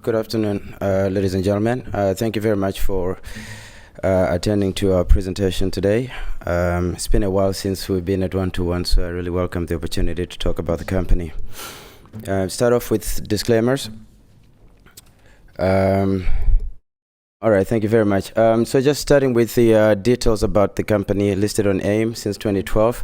Good afternoon, ladies and gentlemen. Thank you very much for attending to our presentation today. It's been a while since we've been at one-to-one, so I really welcome the opportunity to talk about the company. Start off with disclaimers. All right, thank you very much. So just starting with the details about the company listed on AIM since 2012.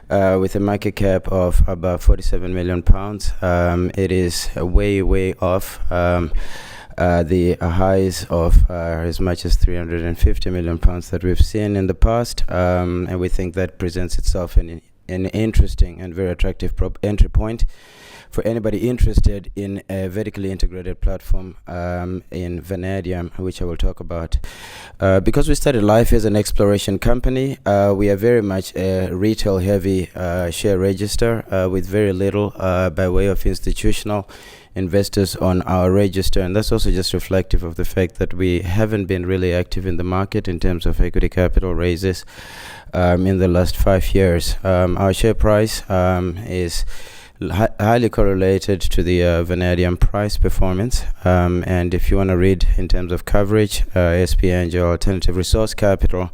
With a market cap of about 47 million pounds. It is way off the highs of as much as 350 million pounds that we've seen in the past, and we think that presents itself an interesting and very attractive entry point for anybody interested in a vertically integrated platform in Vanadium, which I will talk about. Because we started life as an exploration company, we are very much a retail-heavy share register with very little by way of institutional investors on our register, and that's also just reflective of the fact that we haven't been really active in the market in terms of equity capital raises in the last 5 years. Our share price is highly correlated to the Vanadium price performance, and if you want to read in terms of coverage, SP Angel, Alternative Resource Capital,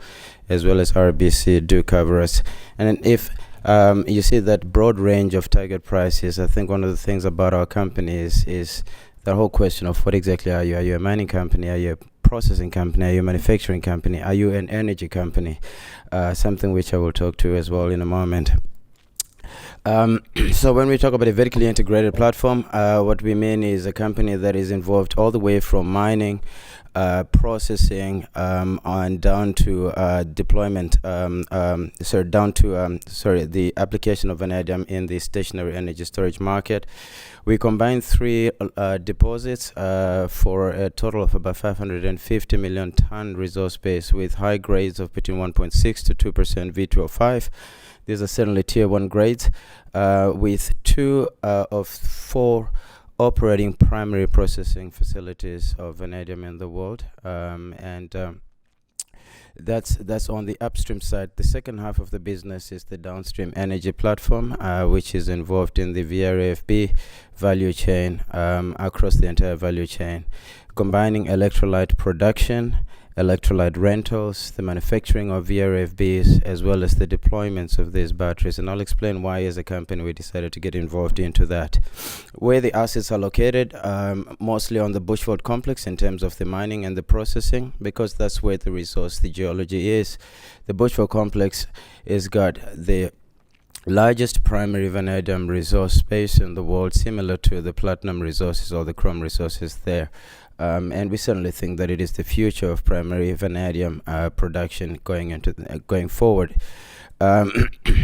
as well as RBC do cover us. And if you see that broad range of target prices, I think one of the things about our company is the whole question of what exactly are you? Are you a mining company? Are you a processing company? Are you a manufacturing company? Are you an energy company? Something which I will talk to as well in a moment. So when we talk about a vertically integrated platform, what we mean is a company that is involved all the way from mining, processing, on down to deployment, the application of vanadium in the stationary energy storage market. We combine three deposits for a total of about 550 million ton resource base with high grades of between 1.6 to 2% V2O5. These are certainly tier 1 grades, with 2 of 4 operating primary processing facilities of vanadium in the world, that's on the upstream side. The second half of the business is the downstream energy platform, which is involved in the VRFB value chain, across the entire value chain, combining electrolyte production, electrolyte rentals, the manufacturing of VRFBs, as well as the deployments of these batteries. And I'll explain why as a company we decided to get involved into that. Where the assets are located, mostly on the Bushveld complex in terms of the mining and the processing, because that's where the resource, the geology is. The Bushveld complex has got the largest primary vanadium resource space in the world, similar to the platinum resources or the chrome resources there. And we certainly think that it is the future of primary vanadium production going forward.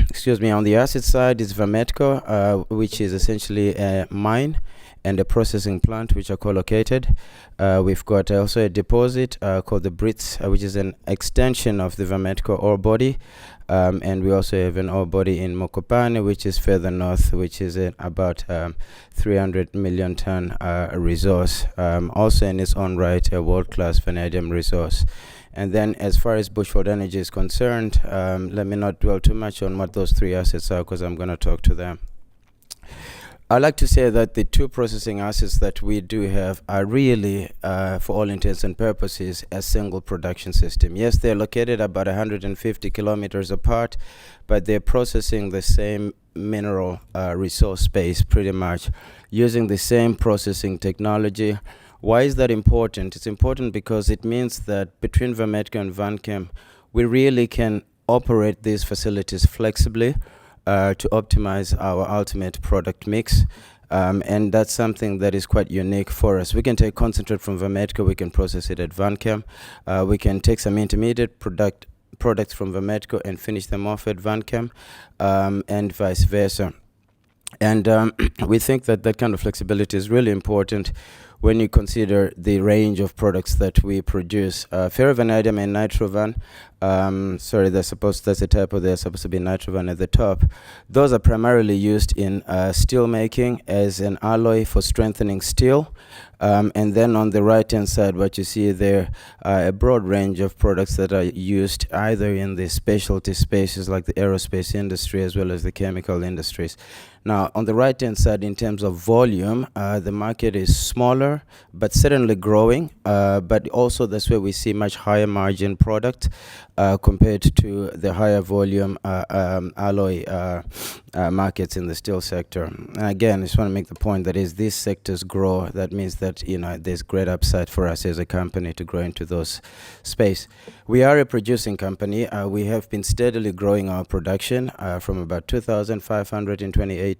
Excuse me. On the asset side is Vametco, which is essentially a mine and a processing plant which are co-located. We've got also a deposit called the Brits, which is an extension of the Vametco ore body. And we also have an ore body in Mokopane, which is further north, which is about 300 million ton resource. Also in its own right, a world-class vanadium resource. And then as far as Bushveld Energy is concerned, let me not dwell too much on what those three assets are, because I'm going to talk to them. I like to say that the two processing assets that we do have are really, for all intents and purposes, a single production system. Yes, they're located about 150 kilometers apart, but they're processing the same mineral resource space pretty much, using the same processing technology. Why is that important? It's important because it means that between Vametco and Vanchem, we really can operate these facilities flexibly, to optimize our ultimate product mix, and that's something that is quite unique for us. We can take concentrate from Vametco, we can process it at Vanchem, we can take some intermediate products from Vametco and finish them off at Vanchem, and vice versa. And we think that that kind of flexibility is really important when you consider the range of products that we produce. Ferrovanadium and nitrovan, that's a typo, there's supposed to be nitrovan at the top. Those are primarily used in steel making as an alloy for strengthening steel. And then on the right-hand side, what you see there, a broad range of products that are used either in the specialty spaces like the aerospace industry as well as the chemical industries. Now, on the right-hand side, in terms of volume, the market is smaller, but certainly growing. But also, that's where we see much higher margin product compared to the higher volume alloy markets in the steel sector. And again, I just want to make the point that as these sectors grow, that means that there's great upside for us as a company to grow into those space. We are a producing company. We have been steadily growing our production from about 2,500 in 2018.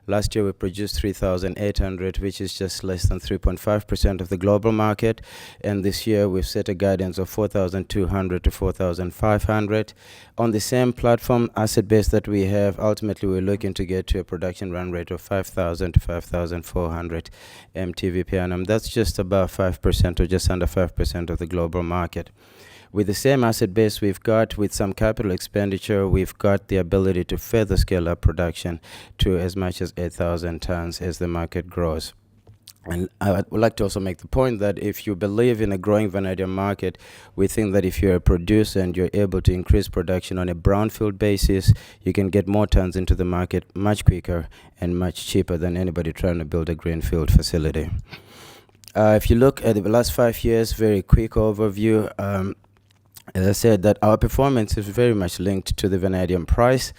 Last year we produced 3,800, which is just less than 3.5% of the global market. And this year we've set a guidance of 4,200 to 4,500. On the same platform asset base that we have, ultimately we're looking to get to a production run rate of 5,000 to 5,400 MTV per annum. That's just about 5% or just under 5% of the global market. With the same asset base we've got, with some capital expenditure, we've got the ability to further scale up production to as much as 8,000 tons as the market grows. And I would like to also make the point that if you believe in a growing vanadium market, we think that if you're a producer and you're able to increase production on a brownfield basis, you can get more tons into the market much quicker and much cheaper than anybody trying to build a greenfield facility. If you look at the last 5 years, very quick overview. As I said, that our performance is very much linked to the vanadium price.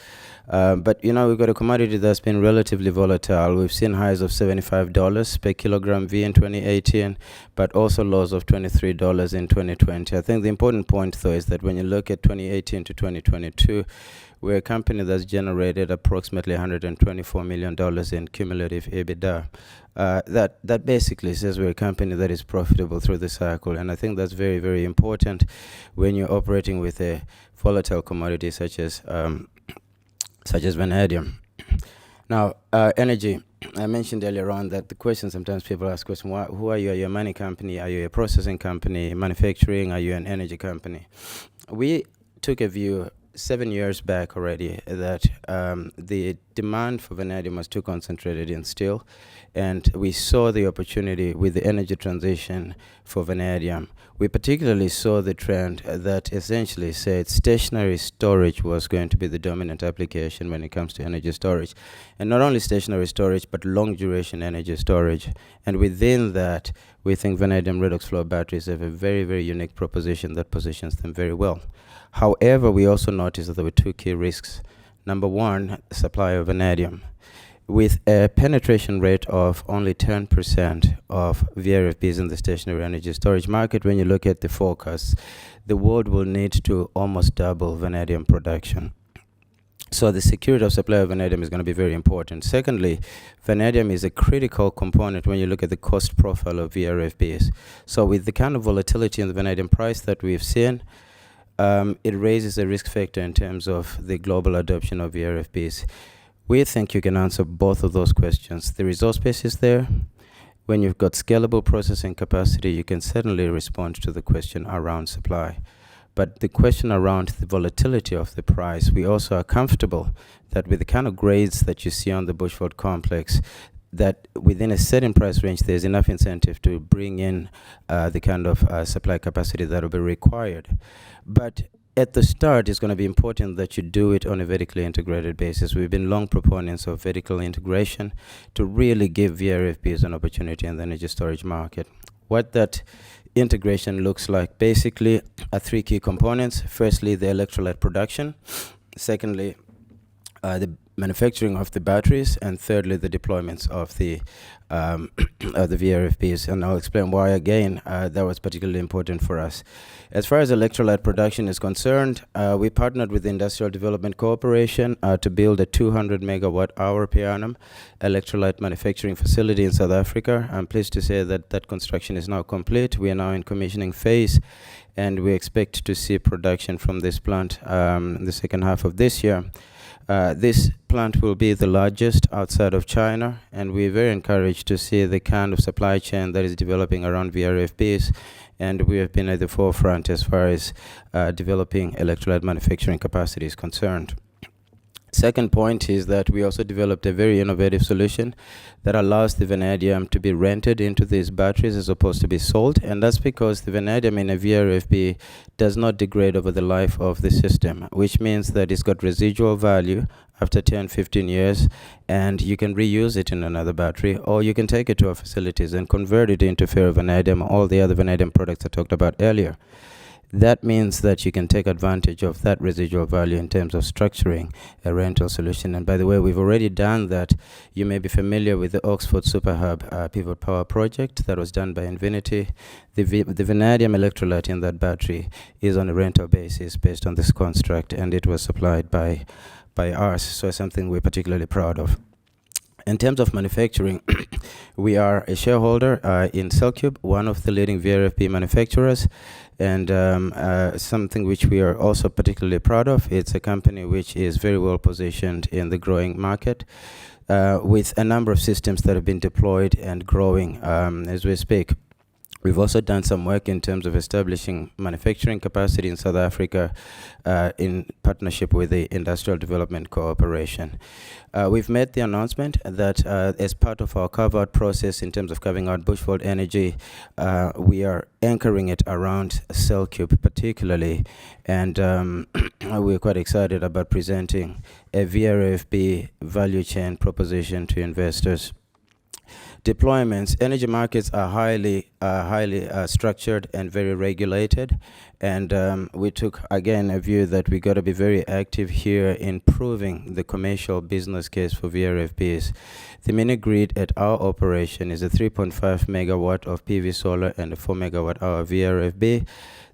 But we've got a commodity that's been relatively volatile. We've seen highs of $75 per kilogram V in 2018, but also lows of $23 in 2020. I think the important point, though, is that when you look at 2018 to 2022, we're a company that's generated approximately $124 million in cumulative EBITDA. That basically says we're a company that is profitable through the cycle, and I think that's very, very important when you're operating with a volatile commodity such as vanadium. Now, energy. I mentioned earlier on that the question, sometimes people ask question, who are you? Are you a mining company? Are you a processing company? Manufacturing? Are you an energy company? We took a view 7 years back already that the demand for vanadium was too concentrated in steel, and we saw the opportunity with the energy transition for vanadium. We particularly saw the trend that essentially said stationary storage was going to be the dominant application when it comes to energy storage. And not only stationary storage, but long duration energy storage. And within that, we think vanadium redox flow batteries have a very, very unique proposition that positions them very well. However, we also noticed that there were two key risks. Number one, supply of vanadium. With a penetration rate of only 10% of VRFBs in the stationary energy storage market, when you look at the forecasts, the world will need to almost double vanadium production. So the security of supply of vanadium is going to be very important. Secondly, vanadium is a critical component when you look at the cost profile of VRFBs. So with the kind of volatility in the vanadium price that we've seen, it raises a risk factor in terms of the global adoption of VRFBs. We think you can answer both of those questions. The resource base is there. When you've got scalable processing capacity, you can certainly respond to the question around supply. But the question around the volatility of the price, we also are comfortable that with the kind of grades that you see on the Bushveld complex, that within a certain price range, there's enough incentive to bring in the kind of supply capacity that will be required. But at the start, it's going to be important that you do it on a vertically integrated basis. We've been long proponents of vertical integration to really give VRFBs an opportunity in the energy storage market. What that integration looks like basically are three key components. Firstly, the electrolyte production. Secondly, the manufacturing of the batteries, and thirdly, the deployments of the VRFBs. And I'll explain why again that was particularly important for us. As far as electrolyte production is concerned, we partnered with the Industrial Development Corporation to build a 200 megawatt hour per annum electrolyte manufacturing facility in South Africa. I'm pleased to say that that construction is now complete. We are now in commissioning phase, and we expect to see production from this plant in the second half of this year. This plant will be the largest outside of China, and we're very encouraged to see the kind of supply chain that is developing around VRFBs, and we have been at the forefront as far as developing electrolyte manufacturing capacity is concerned. Second point is that we also developed a very innovative solution that allows the vanadium to be rented into these batteries as opposed to be sold. And that's because the vanadium in a VRFB does not degrade over the life of the system, which means that it's got residual value after 10, 15 years, and you can reuse it in another battery, or you can take it to our facilities and convert it into ferrovanadium, all the other vanadium products I talked about earlier. That means that you can take advantage of that residual value in terms of structuring a rental solution. And by the way, we've already done that. You may be familiar with the Oxford Superhub pivot power project that was done by Invinity. The vanadium electrolyte in that battery is on a rental basis based on this construct, and it was supplied by us. So it's something we're particularly proud of. In terms of manufacturing, we are a shareholder in CellCube, one of the leading VRFB manufacturers, and something which we are also particularly proud of. It's a company which is very well positioned in the growing market with a number of systems that have been deployed and growing as we speak. We've also done some work in terms of establishing manufacturing capacity in South Africa in partnership with the Industrial Development Corporation. We've made the announcement that as part of our carve-out process in terms of carving out Bushveld Energy, we are anchoring it around CellCube particularly, and we're quite excited about presenting a VRFB value chain proposition to investors. Deployments, energy markets are highly structured and very regulated, and we took again a view that we got to be very active here in proving the commercial business case for VRFBs. The mini grid at our operation is a 3.5 megawatt of PV solar and a 4 megawatt hour VRFB.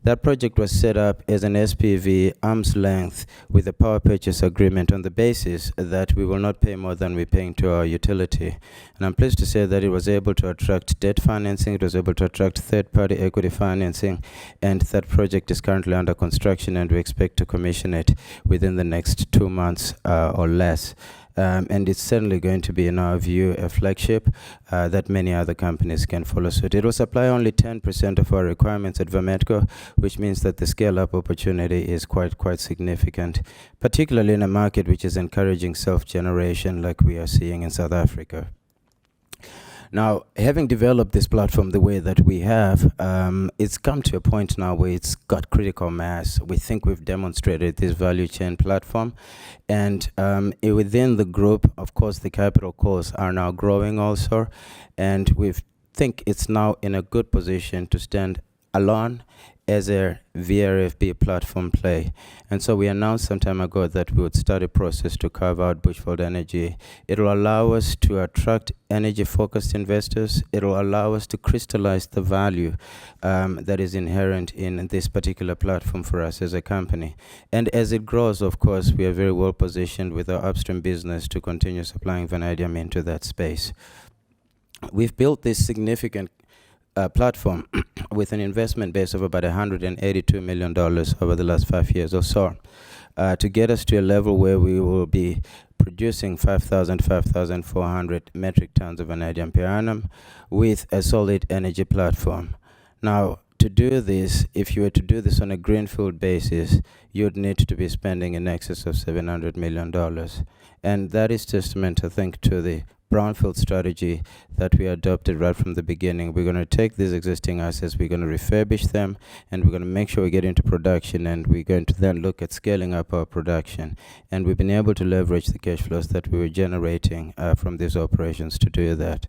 That project was set up as an SPV arm's length with a power purchase agreement on the basis that we will not pay more than we're paying to our utility. And I'm pleased to say that it was able to attract debt financing, it was able to attract third-party equity financing, and that project is currently under construction, and we expect to commission it within the next 2 months or less. And it's certainly going to be, in our view, a flagship that many other companies can follow suit. It will supply only 10% of our requirements at Vametco, which means that the scale-up opportunity is quite significant, particularly in a market which is encouraging self-generation like we are seeing in South Africa. Now, having developed this platform the way that we have, it's come to a point now where it's got critical mass. We think we've demonstrated this value chain platform, and within the group, of course, the capital calls are now growing also, and we think it's now in a good position to stand alone as a VRFB platform play. And so we announced some time ago that we would start a process to carve out Bushveld Energy. It will allow us to attract energy-focused investors. It will allow us to crystallize the value that is inherent in this particular platform for us as a company. And as it grows, of course, we are very well positioned with our upstream business to continue supplying vanadium into that space. We've built this significant platform with an investment base of about $182 million over the last 5 years or so to get us to a level where we will be producing 5,400 metric tons of vanadium per annum with a solid energy platform. Now, to do this, if you were to do this on a greenfield basis, you'd need to be spending in excess of $700 million. And that is testament, I think, to the brownfield strategy that we adopted right from the beginning. We're going to take these existing assets, we're going to refurbish them, and we're going to make sure we get into production, and we're going to then look at scaling up our production. And we've been able to leverage the cash flows that we were generating from these operations to do that.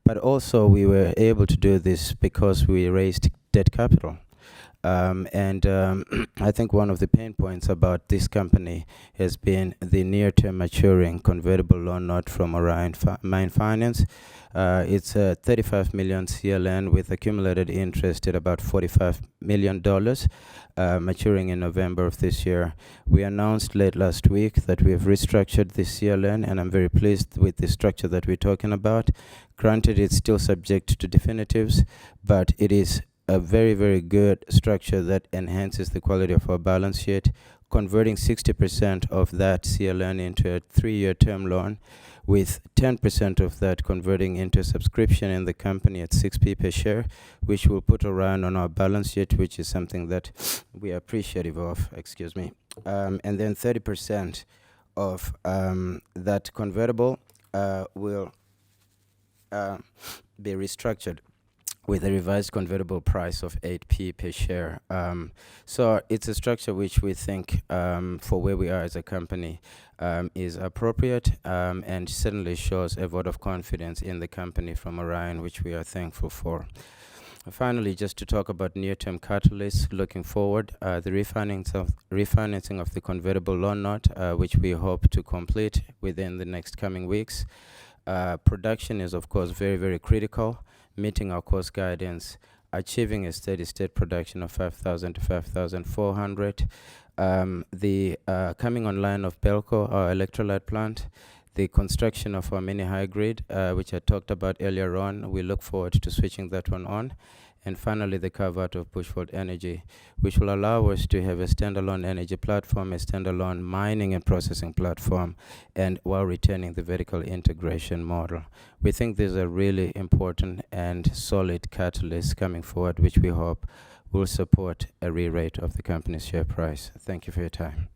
But also we were able to do this because we raised debt capital. I think one of the pain points about this company has been the near-term maturing convertible loan note from Orion Mine Finance. It's a 35 million CLN with accumulated interest at about $45 million, maturing in November of this year. We announced late last week that we have restructured this CLN, and I'm very pleased with the structure that we're talking about. Granted, it's still subject to definitives, but it is a very good structure that enhances the quality of our balance sheet, converting 60% of that CLN into a 3-year term loan, with 10% of that converting into a subscription in the company at 6p per share, which will put Orion on our balance sheet, which is something that we are appreciative of, and then 30% of that convertible will be restructured with a revised convertible price of 8p per share. So it's a structure which we think, for where we are as a company, is appropriate, and certainly shows a vote of confidence in the company from Orion, which we are thankful for. Finally, just to talk about near-term catalysts looking forward, the refinancing of the convertible loan note, which we hope to complete within the next coming weeks. Production is, of course, very, very critical. Meeting our cost guidance, achieving a steady state production of 5,000 to 5,400. The coming online of Belco, our electrolyte plant, the construction of our mini high grid, which I talked about earlier on. We look forward to switching that one on. And finally, the carve-out of Bushveld Energy, which will allow us to have a standalone energy platform, a standalone mining and processing platform, and while retaining the vertical integration model. We think these are really important and solid catalysts coming forward, which we hope will support a re-rate of the company's share price. Thank you for your time.